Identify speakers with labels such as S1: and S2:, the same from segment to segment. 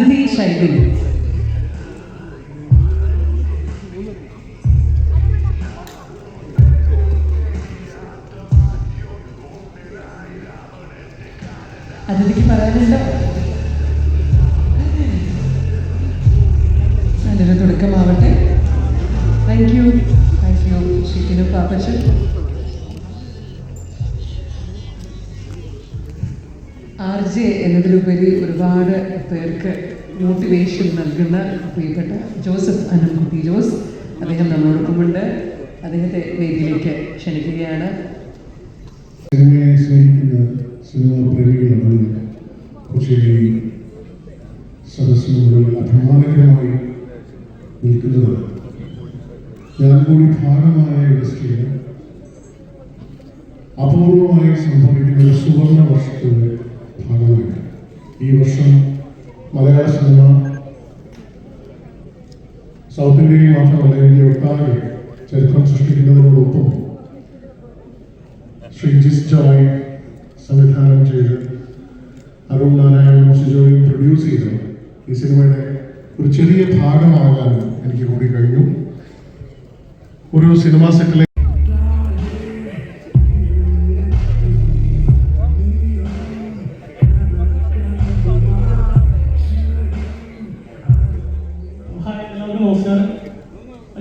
S1: അതിഥി ശൈലി. അതിഥിക്ക് പറയാനുണ്ടോ? നല്ലൊരു തുടക്കമാവട്ടെ. താങ്ക് യു ഷിക്കിനു പാപ്പച്ചൻ. RJ എന്നതിലുപരി ഒരുപാട് പേർക്ക് മോട്ടിവേഷൻ നൽകുന്ന പ്രിയപ്പെട്ട ജോസഫ് അനംകുട്ടി ജോസ്, അദ്ദേഹം നമ്മളോടൊപ്പമുണ്ട്. അദ്ദേഹത്തെ വേദിയിലേക്ക് ക്ഷണിക്കുകയാണ്.
S2: സിനിമയെ സ്നേഹിക്കുന്ന സിനിമാ പ്രേമികളാണ് കൊച്ചിയിലെ സദസ്സിനോട് അഭിമാനകരമായി നിൽക്കുന്നത്. ഞാൻ കൂടി ഭാഗമായ ഇൻഡസ്ട്രിയിൽ അപൂർവമായി സംഭവിക്കുന്ന ഒരു സുവർണ വർഷത്തിൻ്റെ ഭാഗമായി ഈ വർഷം മലയാള സിനിമ സൗത്ത് ഇന്ത്യയിൽ മാത്രമല്ല ഇന്ത്യ ഒട്ടാകെ ചരിത്രം സൃഷ്ടിക്കുന്നതിനോടൊപ്പം ശ്രീ ജിസ് ജോയ് സംവിധാനം ചെയ്ത് അരുൺ നാരായണനും സിജോയും പ്രൊഡ്യൂസ് ചെയ്ത് ഈ സിനിമയുടെ ഒരു ചെറിയ ഭാഗമാകാൻ എനിക്ക് കൂടി കഴിഞ്ഞു. ഒരു സിനിമാ സെറ്റിലെ
S3: നമസ്കാരം.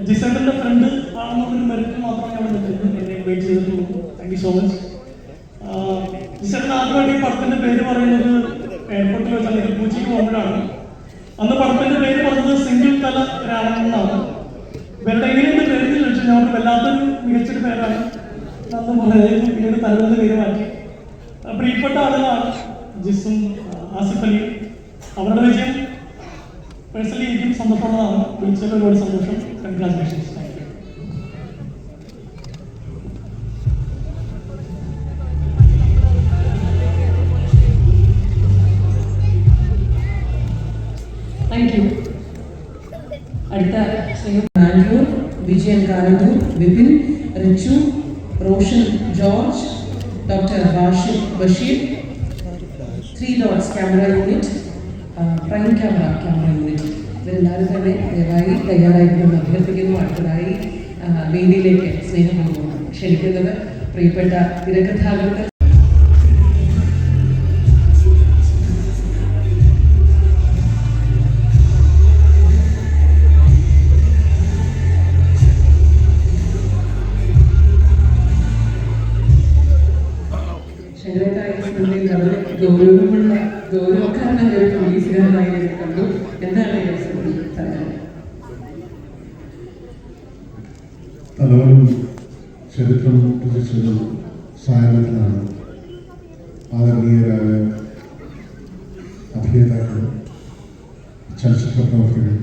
S3: ജിസേട്ടൻ്റെ ഫ്രണ്ട് ആണെന്നുള്ളൊരു മെറിറ്റ് മാത്രമേ അവിടെ നിൽക്കുന്നത്. എന്നെ വെയിറ്റ് ചെയ്തിട്ടുള്ളൂ. Thank you so much. ജിസേട്ടൻ ആദ്യമായിട്ട് ഈ പടത്തിൻ്റെ പേര് പറയുന്നത് എയർപോർട്ടിൽ വെച്ച് അല്ലെങ്കിൽ പൂച്ചയ്ക്ക് പോകുമ്പോഴാണ്. അന്ന് പടത്തിൻ്റെ പേര് പറഞ്ഞത് സിംഗിൾ തല രാമൻ എന്നാണ്. ഇവരുടെ എങ്ങനെയുണ്ട് പേര് ചോദിച്ചു. ഞാൻ വല്ലാത്തൊരു മികച്ചൊരു പേരാണ്. അന്ന് പറയുന്നത് പിന്നീട് തലവൻ്റെ പേര് മാറ്റി. പ്രിയപ്പെട്ട ആളുകളാണ് ജിസും ആസിഫ് അലിയും. അവരുടെ വിജയം പേഴ്സണലി എനിക്കും സന്തോഷമുള്ളതാണ്. വിളിച്ചതിൽ ഒരുപാട് സന്തോഷം. കൺഗ്രാജുലേഷൻസ്.
S1: Thank you. അടുത്ത ആൻഡ്രൂർ, Vijayan Karanthur, Vipin, Richu, Roshan George, doctor Basheer, 3 dots camera unit, prime camera unit, ഇവരെല്ലാവരും തന്നെ ദയവായി തയ്യാറായിരിക്കുമെന്ന് അഭ്യർത്ഥിക്കുന്നു. അടുത്തതായി വേദിയിലേക്ക് സ്നേഹപൂർവ്വം ക്ഷണിക്കുന്നത് പ്രിയപ്പെട്ട തിരക്കഥാകൃത്ത് ഗൗരവക്കാരനായ ഒരു പോലീസുകാരനായി കണ്ടു. എന്താണ്
S2: തലവൻ ചരിത്രം രചിച്ചൊരു സായാഹ്നത്തിലാണ് ആദരണീയരായ അഭിനേതാക്കളും ചലച്ചിത്ര പ്രവർത്തകരും